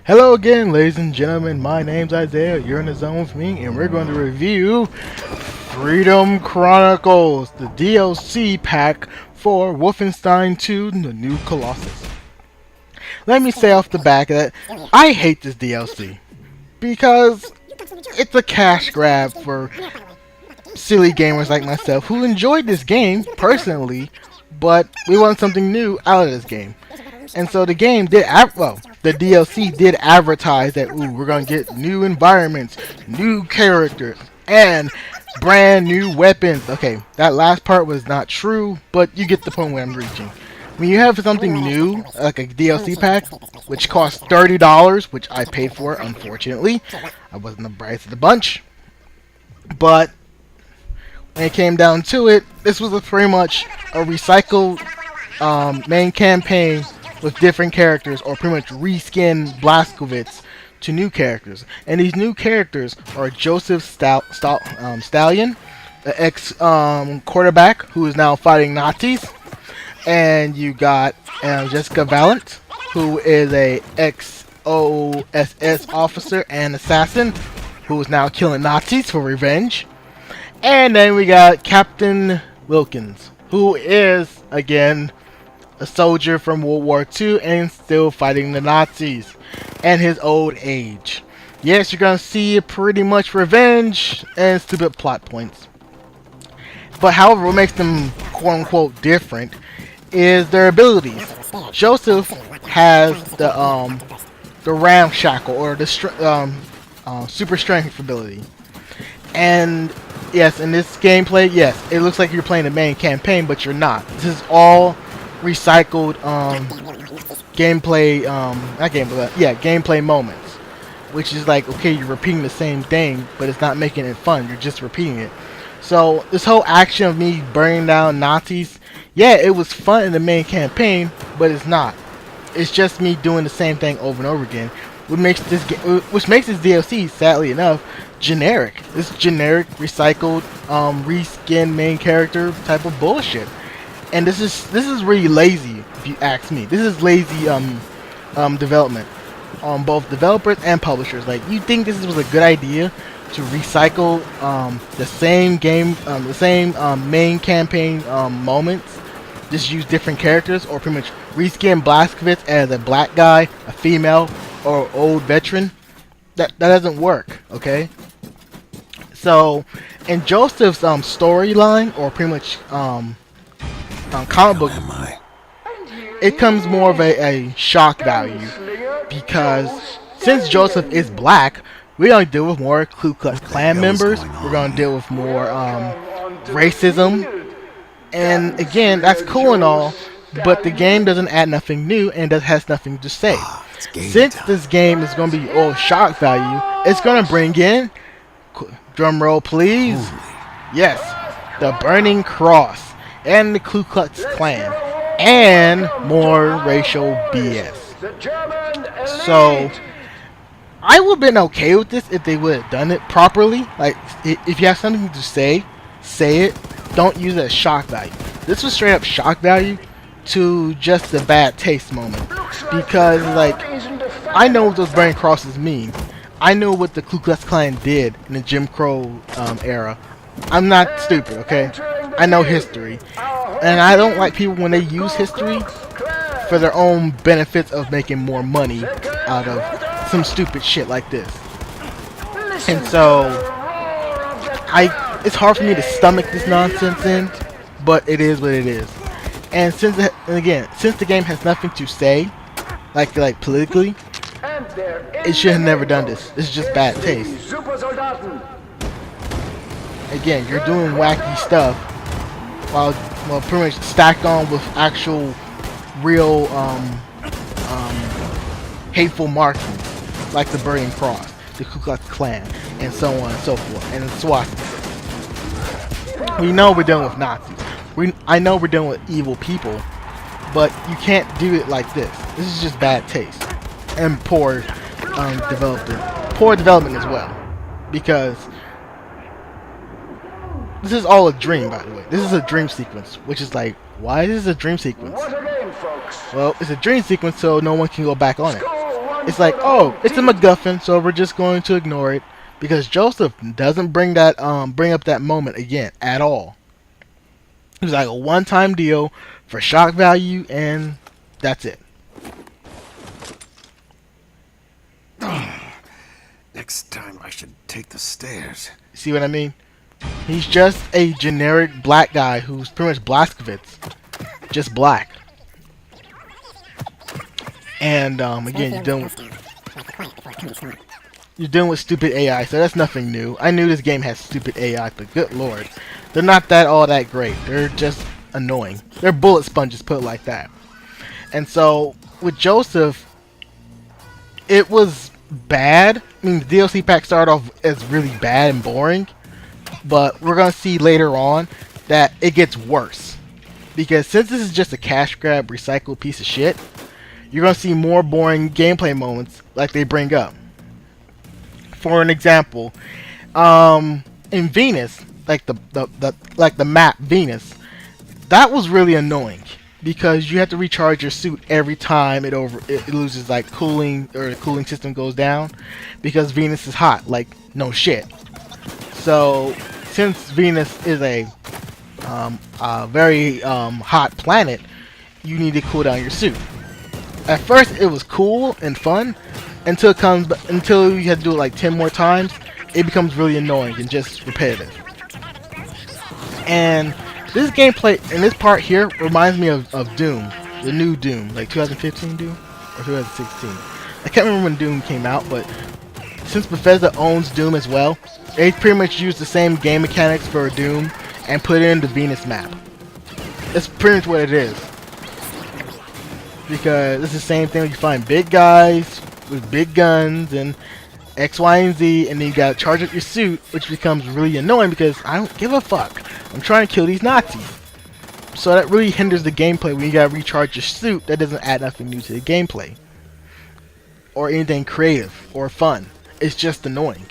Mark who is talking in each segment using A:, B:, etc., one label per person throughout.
A: Hello again, ladies and gentlemen. My name's Isaiah. You're in the zone with me, and we're going to review Freedom Chronicles, the DLC pack for Wolfenstein 2: The New Colossus. Let me say off the back that I hate this DLC because it's a cash grab for silly gamers like myself who enjoyed this game personally, but we want something new out of this game. And so the game did, the DLC did advertise that, ooh, we're gonna get new environments, new characters, and brand new weapons. Okay, that last part was not true, but you get the point where I'm reaching. When you have something new, like a DLC pack, which costs $30, which I paid for, unfortunately, I wasn't the brightest of the bunch, but when it came down to it, this was pretty much a recycled main campaign with different characters, or pretty much reskin Blazkowicz to new characters. And these new characters are Joseph Stallion, the ex-quarterback who is now fighting Nazis. And you got Jessica Valent, who is a ex-OSS officer and assassin who is now killing Nazis for revenge. And then we got Captain Wilkins, who is, again, a soldier from World War II and still fighting the Nazis, and his old age. Yes, you're gonna see pretty much revenge and stupid plot points. But however, what makes them quote-unquote different is their abilities. Joseph has the ramshackle, or the super strength ability. And yes, in this gameplay, yes, it looks like you're playing the main campaign, but you're not. This is all recycled gameplay, gameplay moments, which is like, okay, you're repeating the same thing, but it's not making it fun. You're just repeating it. So this whole action of me burning down Nazis, yeah, it was fun in the main campaign, but it's not. It's just me doing the same thing over and over again, which makes this DLC, sadly enough, generic. This generic, recycled, reskin main character type of bullshit. And this is really lazy, if you ask me. This is lazy development on both developers and publishers. Like, you think this was a good idea to recycle the same game, main campaign moments, just use different characters, or pretty much reskin Blazkowicz as a black guy, a female, or old veteran? That doesn't work, okay? So, in Joseph's storyline, or pretty much comic book, it comes more of a shock value, because since Joseph is black, we're going to deal with more Ku Klux Klan members, we're going to deal with more racism, and again, that's cool and all, but the game doesn't add nothing new and has nothing to say. Since this game is going to be all shock value, it's going to bring in, drum roll please, yes, the Burning Cross and the Ku Klux Klan, and more racial BS. So I would have been okay with this if they would have done it properly. Like, if you have something to say it. Don't use it as shock value. This was straight up shock value to just a bad taste moment, because, like, I know what those burning crosses mean. I know what the Ku Klux Klan did in the Jim Crow era. I'm not stupid, okay? I know history, and I don't like people when they use history for their own benefits of making more money out of some stupid shit like this. And so it's hard for me to stomach this nonsense but it is what it is. And since the game has nothing to say, like politically, it should have never done this. This is just bad taste. Again, you're doing wacky stuff while pretty much stacked on with actual real hateful markings, like the Burning Cross, the Ku Klux Klan, and so on and so forth, and swastika. We know we're dealing with Nazis. I know we're dealing with evil people, but you can't do it like this. This is just bad taste and poor development as well, because this is all a dream, by the way. This is a dream sequence, which is like, why is this a dream sequence? Well, it's a dream sequence so no one can go back on it. It's like, oh, it's a MacGuffin, so we're just going to ignore it because Joseph doesn't bring up that moment again at all. It was like a one-time deal for shock value, and that's it.
B: Next time I should take the stairs.
A: See what I mean? He's just a generic black guy who's pretty much Blazkowicz, just black. And again, you're dealing with stupid AI, so that's nothing new. I knew this game has stupid AI, but good lord, they're not all that great. They're just annoying. They're bullet sponges, put it like that. And so with Joseph, it was bad. I mean, the DLC pack started off as really bad and boring, but we're gonna see later on that it gets worse because since this is just a cash grab, recycled piece of shit, you're gonna see more boring gameplay moments like they bring up. For an example, in Venus, like the map Venus, that was really annoying because you have to recharge your suit every time it loses like cooling or the cooling system goes down because Venus is hot, like no shit. So since Venus is a very hot planet, you need to cool down your suit. At first it was cool and fun until you have to do it like 10 more times. It becomes really annoying and just repetitive. And this gameplay in this part here reminds me of Doom, the new Doom, like 2015 Doom or 2016. I can't remember when Doom came out, but since Bethesda owns Doom as well, they pretty much use the same game mechanics for Doom and put it in the Venus map. That's pretty much what it is. Because it's the same thing. You find big guys with big guns and X, Y, and Z, and then you gotta charge up your suit, which becomes really annoying because I don't give a fuck. I'm trying to kill these Nazis. So that really hinders the gameplay when you gotta recharge your suit. That doesn't add nothing new to the gameplay. Or anything creative or fun. It's just annoying.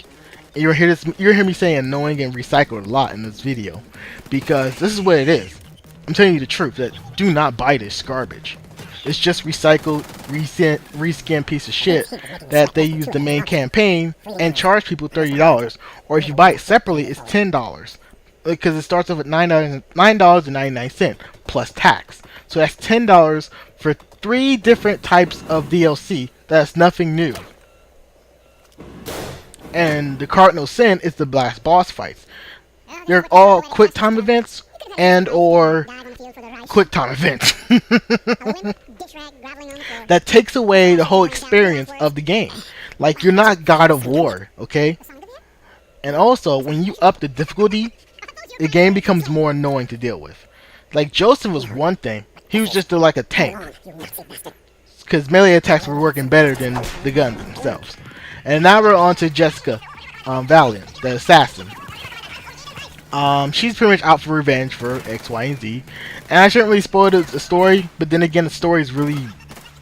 A: And you'll hear me saying annoying and recycled a lot in this video. Because this is what it is. I'm telling you the truth, that do not buy this garbage. It's just recycled, reskin piece of shit that they use the main campaign and charge people $30. Or if you buy it separately, it's $10. Because it starts off at $9.99 plus tax. So that's $10 for 3 different types of DLC. That's nothing new. And the cardinal sin is the last boss fights. They're all quick time events and or quick time events. That takes away the whole experience of the game. Like, you're not God of War, okay? And also, when you up the difficulty, the game becomes more annoying to deal with. Like, Joseph was one thing. He was just like a tank. Because melee attacks were working better than the guns themselves. And now we're on to Jessica Valiant, the assassin. She's pretty much out for revenge for X, Y, and Z. And I shouldn't really spoil the story, but then again, the story is really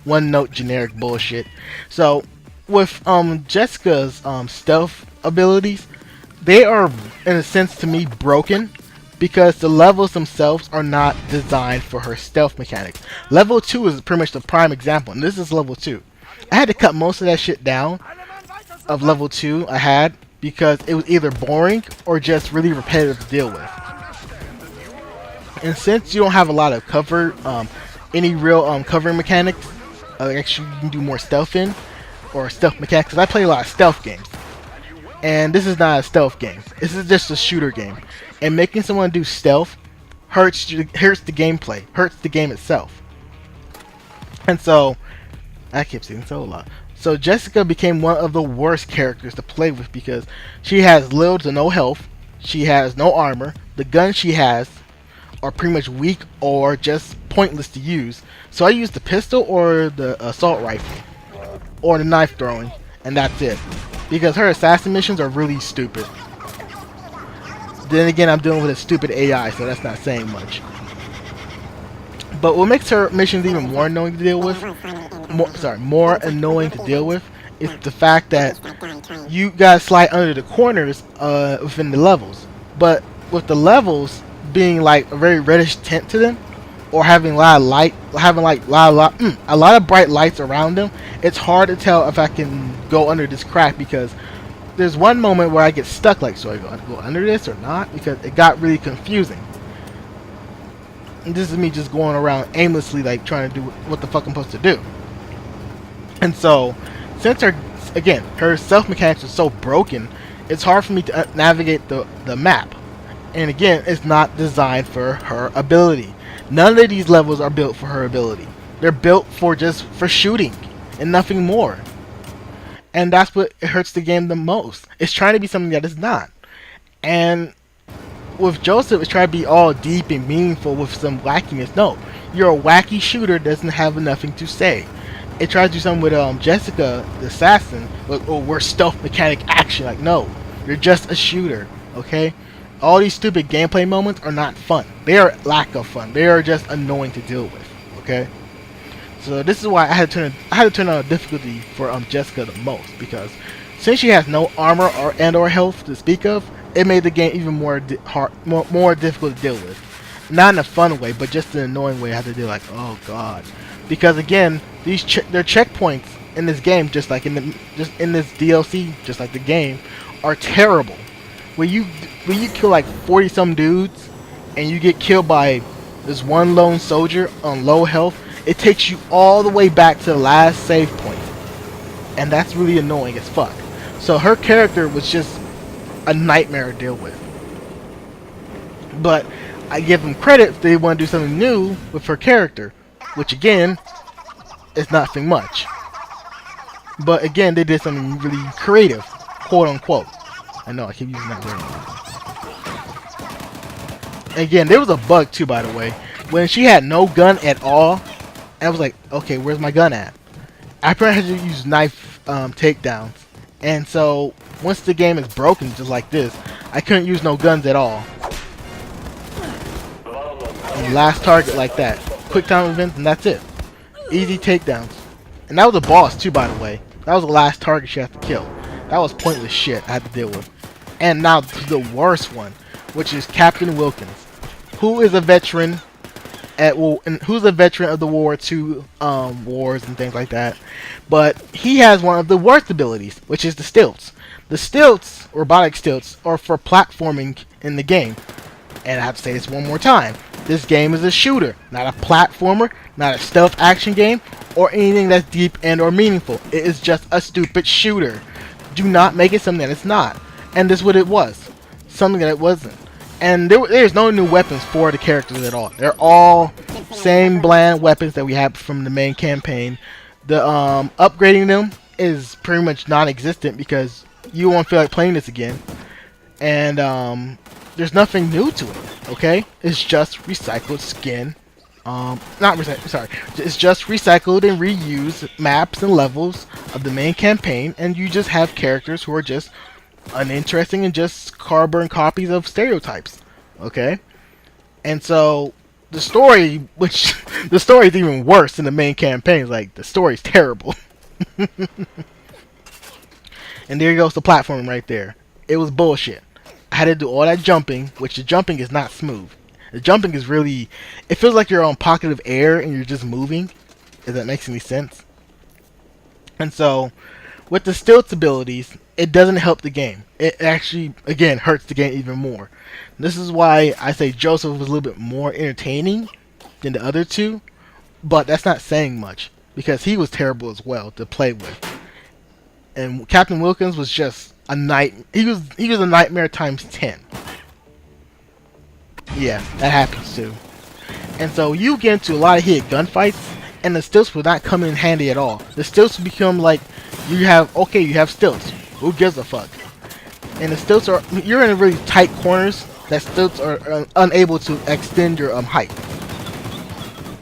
A: one-note generic bullshit. So, with Jessica's stealth abilities, they are, in a sense to me, broken. Because the levels themselves are not designed for her stealth mechanics. Level 2 is pretty much the prime example, and this is level 2. I had to cut most of that shit down of level 2 I had, because it was either boring or just really repetitive to deal with. And since you don't have a lot of cover, any real covering mechanics, actually you can do more stealth in, or stealth mechanics, because I play a lot of stealth games. And this is not a stealth game. This is just a shooter game. And making someone do stealth hurts the gameplay, hurts the game itself. And so, I keep saying so a lot. So Jessica became one of the worst characters to play with because she has little to no health, she has no armor, the guns she has are pretty much weak or just pointless to use. So I use the pistol or the assault rifle, or the knife throwing, and that's it. Because her assassin missions are really stupid. Then again, I'm dealing with a stupid AI, so that's not saying much. But what makes her missions even more annoying to deal with, more annoying to deal with, is the fact that you gotta slide under the corners within the levels. But with the levels being like a very reddish tint to them, or having a lot of light, a lot of bright lights around them, it's hard to tell if I can go under this crack because there's one moment where I get stuck, like, so I go under this or not, because it got really confusing. And this is me just going around aimlessly, like, trying to do what the fuck I'm supposed to do. And so, since her stealth mechanics are so broken, it's hard for me to navigate the map. And again, it's not designed for her ability. None of these levels are built for her ability. They're built for shooting and nothing more. And that's what hurts the game the most. It's trying to be something that it's not. And with Joseph, it's trying to be all deep and meaningful with some wackiness. No, you're a wacky shooter that doesn't have nothing to say. It tries to do something with Jessica, the assassin. Like, oh, we're stealth mechanic action. Like, no, you're just a shooter. Okay, all these stupid gameplay moments are not fun. They are lack of fun. They are just annoying to deal with. Okay. So this is why I had to turn on difficulty for Jessica the most, because since she has no armor or health to speak of, it made the game even more difficult to deal with. Not in a fun way, but just an annoying way. I had to do like, oh god, because again, their checkpoints in this game, just in this DLC, just like the game, are terrible. When you kill like 40 some dudes, and you get killed by this one lone soldier on low health. It takes you all the way back to the last save point. And that's really annoying as fuck. So her character was just a nightmare to deal with. But I give them credit if they want to do something new with her character. Which again, is nothing much. But again, they did something really creative. Quote unquote. I know, I keep using that word. Again, there was a bug too, by the way. When she had no gun at all, I was like, okay, where's my gun at? I probably had to use knife takedowns. And so, once the game is broken, just like this, I couldn't use no guns at all. And last target like that. Quick time events, and that's it. Easy takedowns. And that was a boss too, by the way. That was the last target she had to kill. That was pointless shit I had to deal with. And now to the worst one, which is Captain Wilkins, who is a veteran who's a veteran of the World War II wars and things like that. But he has one of the worst abilities, which is the stilts. The stilts, robotic stilts, are for platforming in the game. And I have to say this one more time. This game is a shooter, not a platformer, not a stealth action game, or anything that's deep and or meaningful. It is just a stupid shooter. Do not make it something that it's not. And this is what it was. Something that it wasn't. And there's no new weapons for the characters at all. They're all same bland weapons that we have from the main campaign. The upgrading them is pretty much non-existent because you won't feel like playing this again. And there's nothing new to it. Okay, it's just recycled skin. It's just recycled and reused maps and levels of the main campaign, and you just have characters who are just uninteresting and just carbon copies of stereotypes. Okay, and so the story, which the story is even worse than the main campaign. Like, the story's terrible. And there goes the platform right there. It was bullshit. I had to do all that jumping, which the jumping is not smooth. The jumping is really, it feels like you're on pocket of air and you're just moving, if that makes any sense. And so, with the stilts abilities, it doesn't help the game. It actually, again, hurts the game even more. This is why I say Joseph was a little bit more entertaining than the other two, but that's not saying much, because he was terrible as well to play with. And Captain Wilkins was just a he was a nightmare times 10. Yeah, that happens too. And so you get into a lot of heated gunfights, and the stilts will not come in handy at all. The stilts become like, you have stilts. Who gives a fuck? And the stilts are, you're in really tight corners that stilts are unable to extend your height.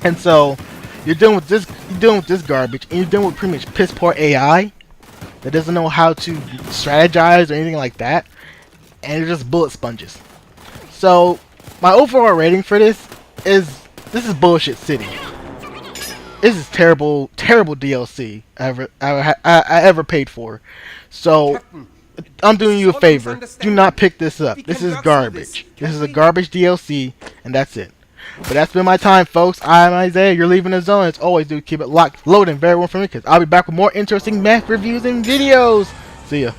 A: And so you're dealing with this garbage, and you're dealing with pretty much piss poor AI that doesn't know how to strategize or anything like that, and they're just bullet sponges. So my overall rating for this is bullshit city. This is terrible DLC I ever paid for. So I'm doing you a favor. Do not pick this up. This is garbage. This is a garbage DLC, and that's it. But that's been my time, folks. I'm Isaiah. You're leaving the zone. As always, do keep it locked, loading, very warm for me, because I'll be back with more interesting math reviews and videos. See ya.